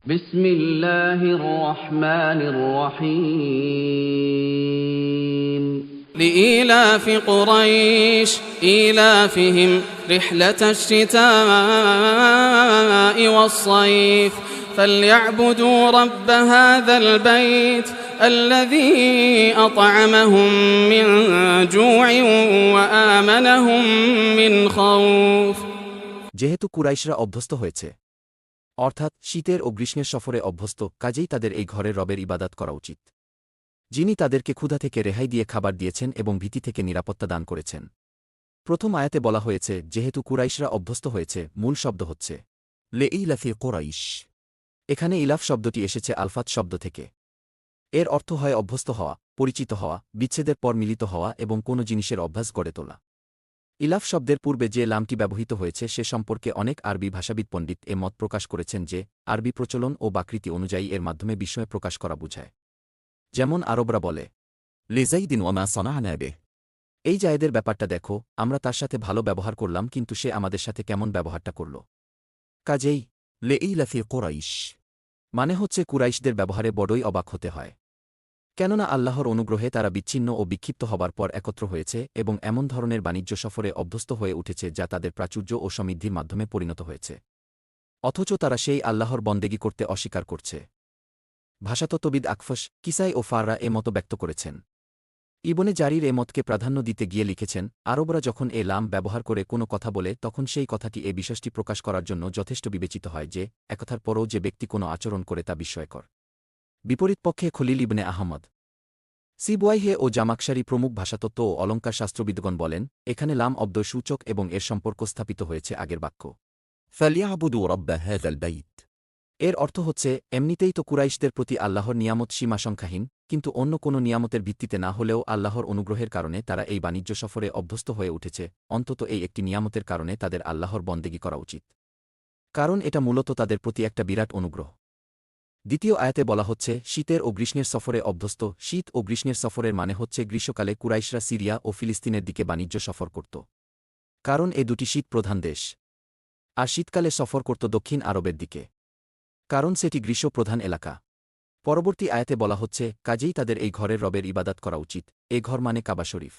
بسم الله الرحمن الرحيم لإيلاف قريش إيلافهم رحلة الشتاء والصيف فليعبدوا رب هذا البيت الذي أطعمهم من جوع وآمنهم من خوف। যেহেতু কুরাইশরা অভ্যস্ত হয়েছে, অর্থাৎ শীতের ও গ্রীষ্মের সফরে অভ্যস্ত, কাজেই তাদের এই ঘরের রবের ইবাদত করা উচিত, যিনি তাদেরকে ক্ষুধা থেকে রেহাই দিয়ে খাবার দিয়েছেন এবং ভীতি থেকে নিরাপত্তা দান করেছেন। প্রথম আয়াতে বলা হয়েছে যেহেতু কুরাইশরা অভ্যস্ত হয়েছে, মূল শব্দ হচ্ছে লেইলাফি কোরাইশ। এখানে ইলাফ শব্দটি এসেছে আলফাত শব্দ থেকে। এর অর্থ হয় অভ্যস্ত হওয়া, পরিচিত হওয়া, বিচ্ছেদের পর মিলিত হওয়া এবং কোনো জিনিসের অভ্যাস গড়ে তোলা। ইলাফ শব্দের পূর্বে যে লামটি ব্যবহৃত হয়েছে সে সম্পর্কে অনেক আরবি ভাষাবিদ পণ্ডিত এ মত প্রকাশ করেছেন যে আরবি প্রচলন ও বাকৃতি অনুযায়ী এর মাধ্যমে বিস্ময় প্রকাশ করা বুঝায়। যেমন আরবরা বলে, লিজাইদিন ওয়ামা সনাআনা বিহ, এই জায়েদের ব্যাপারটা দেখো, আমরা তার সাথে ভালো ব্যবহার করলাম কিন্তু সে আমাদের সাথে কেমন ব্যবহারটা করল। কাজেই লেইলাফি কোরাইশ মানে হচ্ছে কুরাইশদের ব্যবহারে বড়ই অবাক হতে হয়, কেননা আল্লাহর অনুগ্রহে তারা বিচ্ছিন্ন ও বিক্ষিপ্ত হবার পর একত্র হয়েছে এবং এমন ধরনের বাণিজ্য সফরে অভ্যস্ত হয়ে উঠেছে যা তাদের প্রাচুর্য ও সমৃদ্ধির মাধ্যমে পরিণত হয়েছে, অথচ তারা সেই আল্লাহর বন্দেগী করতে অস্বীকার করছে। ভাষাতত্ত্ববিদ আকফস, কিসাই ও ফাররা এ মতো ব্যক্ত করেছেন। ইবনে জারির এ মতকে প্রাধান্য দিতে গিয়ে লিখেছেন, আরবরা যখন এ লাম ব্যবহার করে কোনো কথা বলে তখন সেই কথাটি এ বিষয়টি প্রকাশ করার জন্য যথেষ্ট বিবেচিত হয় যে একথার পরও যে ব্যক্তি কোনো আচরণ করে তা বিস্ময়কর। বিপরীতপক্ষে খলিল ইবনে আহমদ, সিবওয়াইহে ও জামাকশারি প্রমুখ ভাষাতত্ত্ব ও অলঙ্কার শাস্ত্রবিদগণ বলেন, এখানে লাম অব্দ সূচক এবং এর সম্পর্ক স্থাপিত হয়েছে আগের বাক্য ফালিয়াবুদু রাব্বা হাযাল বাইত। এর অর্থ হচ্ছে এমনিতেই তো কুরাইশদের প্রতি আল্লাহর নিয়ামত সীমাসংখ্যাহীন, কিন্তু অন্য কোনো নিয়ামতের ভিত্তিতে না হলেও আল্লাহর অনুগ্রহের কারণে তারা এই বাণিজ্য সফরে অভ্যস্ত হয়ে উঠেছে, অন্তত এই একটি নিয়ামতের কারণে তাদের আল্লাহর বন্দেগী করা উচিত, কারণ এটা মূলত তাদের প্রতি একটা বিরাট অনুগ্রহ। দ্বিতীয় আয়াতে বলা হচ্ছে শীতের ও গ্রীষ্মের সফরে অভ্যস্ত। শীত ও গ্রীষ্মের সফরের মানে হচ্ছে গ্রীষ্মকালে কুরাইশরা সিরিয়া ও ফিলিস্তিনের দিকে বাণিজ্য সফর করত, কারণ এ দুটি শীত প্রধান দেশ, আর শীতকালে সফর করত দক্ষিণ আরবের দিকে, কারণ সেটি গ্রীষ্মপ্রধান এলাকা। পরবর্তী আয়াতে বলা হচ্ছে কাজেই তাদের এই ঘরের রবের ইবাদত করা উচিত। এ ঘর মানে কাবা শরীফ।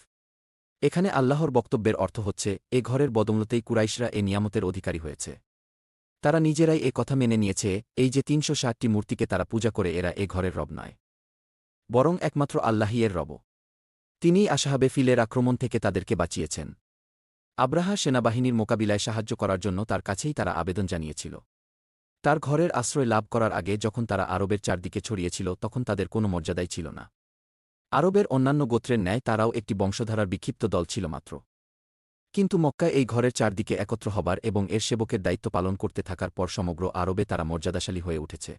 এখানে আল্লাহর বক্তব্যের অর্থ হচ্ছে এ ঘরের বদৌলতেই কুরাইশরা এ নিয়ামতের অধিকারী হয়েছে। তারা নিজেরাই এ কথা মেনে নিয়েছে এই যে ৩৬০টি মূর্তিকে তারা পূজা করে এরা এ ঘরের রব নয়, বরং একমাত্র আল্লাহই এর রব। তিনিই আসহাবে ফিলের আক্রমণ থেকে তাদেরকে বাঁচিয়েছেন। আব্রাহা সেনাবাহিনীর মোকাবিলায় সাহায্য করার জন্য তার কাছেই তারা আবেদন জানিয়েছিল। তার ঘরের আশ্রয় লাভ করার আগে যখন তারা আরবের চারদিকে ছড়িয়েছিল তখন তাদের কোনো মর্যাদাই ছিল না। আরবের অন্যান্য গোত্রের ন্যায় তারাও একটি বংশধারার বিক্ষিপ্ত দল ছিল মাত্র। কিন্তু মক্কায় এই ঘরের চারদিকে একত্র হবার এবং এর সেবকের দায়িত্ব পালন করতে থাকার পর সমগ্র আরবে তারা মর্যাদাশালী হয়ে উঠেছে।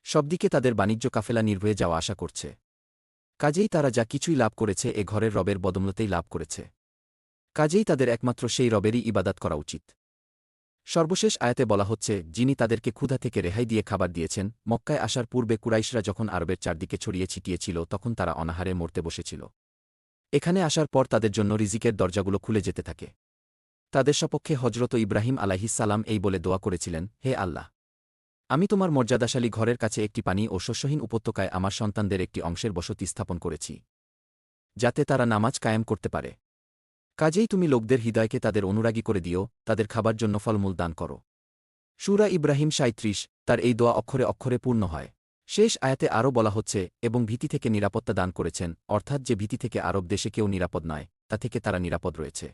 সবদিকে তাদের বাণিজ্য কাফেলা নির্ভয়ে যাওয়া আসা করছে। কাজেই তারা যা কিছুই লাভ করেছে এ ঘরের রবের বদৌলতেই লাভ করেছে। কাজেই তাদের একমাত্র সেই রবেরই ইবাদত করা উচিত। সর্বশেষ আয়াতে বলা হচ্ছে যিনি তাদেরকে ক্ষুধা থেকে রেহাই দিয়ে খাবার দিয়েছেন। মক্কায় আসার পূর্বে কুরাইশরা যখন আরবের চারদিকে ছড়িয়ে ছিটিয়েছিল তখন তারা অনাহারে মরতে বসেছিল। এখানে আসার পর তাদের জন্য রিজিকের দরজাগুলো খুলে যেতে থাকে। তাদের সপক্ষে হজরত ইব্রাহিম আলাইহিসসালাম এই বলে দোয়া করেছিলেন, হে আল্লাহ, আমি তোমার মর্যাদাশালী ঘরের কাছে একটি পানি ও শস্যহীন উপত্যকায় আমার সন্তানদের একটি অংশের বসতি স্থাপন করেছি, যাতে তারা নামাজ কায়েম করতে পারে। কাজেই তুমি লোকদের হৃদয়কে তাদের অনুরাগী করে দিও, তাদের খাবার জন্য ফলমূল দান করো। সূরা ইব্রাহিম ৩৭। তার এই দোয়া অক্ষরে অক্ষরে পূর্ণ হয়। শেষ আয়াতে আরও বলা হচ্ছে এবং ভীতি থেকে নিরাপত্তা দান করেছেন, অর্থাৎ যে ভীতি থেকে আরব দেশে কেউ নিরাপদ নয় তা থেকে তারা নিরাপদ রয়েছে।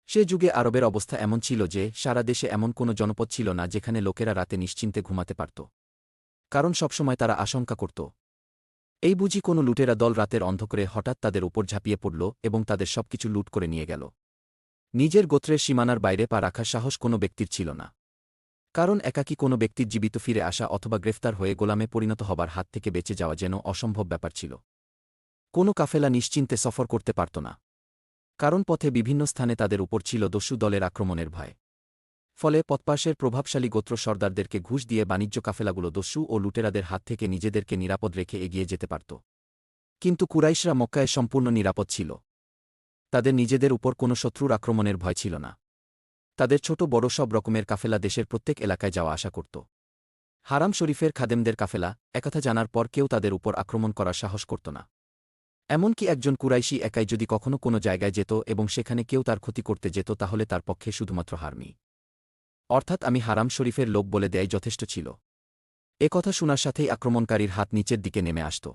সে যুগে আরবের অবস্থা এমন ছিল যে সারা দেশে এমন কোনো জনপদ ছিল না যেখানে লোকেরা রাতে নিশ্চিন্তে ঘুমাতে পারত, কারণ সবসময় তারা আশঙ্কা করত এই বুঝি কোনো লুটেরা দল রাতের অন্ধকারে হঠাৎ তাদের উপর ঝাঁপিয়ে পড়ল এবং তাদের সবকিছু লুট করে নিয়ে গেল। নিজের গোত্রের সীমানার বাইরে পা রাখার সাহস কোনো ব্যক্তির ছিল না, কারণ একাকী কোনো ব্যক্তির জীবিত ফিরে আসা অথবা গ্রেফতার হয়ে গোলামে পরিণত হবার হাত থেকে বেঁচে যাওয়া যেন অসম্ভব ব্যাপার ছিল। কোনো কাফেলা নিশ্চিন্তে সফর করতে পারত না, কারণ পথে বিভিন্ন স্থানে তাদের উপর ছিল দস্যু দলের আক্রমণের ভয়। ফলে পথপাশের প্রভাবশালী গোত্র সর্দারদেরকে ঘুষ দিয়ে বাণিজ্য কাফেলাগুলো দস্যু ও লুটেরাদের হাত থেকে নিজেদেরকে নিরাপদ রেখে এগিয়ে যেতে পারত। কিন্তু কুরাইশরা মক্কায় সম্পূর্ণ নিরাপদ ছিল। তাদের নিজেদের উপর কোনো শত্রুর আক্রমণের ভয় ছিল না। তাদের ছোট বড় সব রকমের কাফেলা দেশের প্রত্যেক এলাকায় যাওয়া আসা করত। হারাম শরীফের খাদেমদের কাফেলা একথা জানার পর কেউ তাদের উপর আক্রমণ করার সাহস করত না। এমনকি একজন কুরাইশি একাই যদি কখনো কোনো জায়গায় যেত এবং সেখানে কেউ তার ক্ষতি করতে যেত তাহলে তার পক্ষে শুধুমাত্র হারমি অর্থাৎ আমি হারাম শরীফের লোক বলে দেয় যথেষ্ট ছিল। এ কথা শোনার সাথেই আক্রমণকারীর হাত নিচের দিকে নেমে আসত।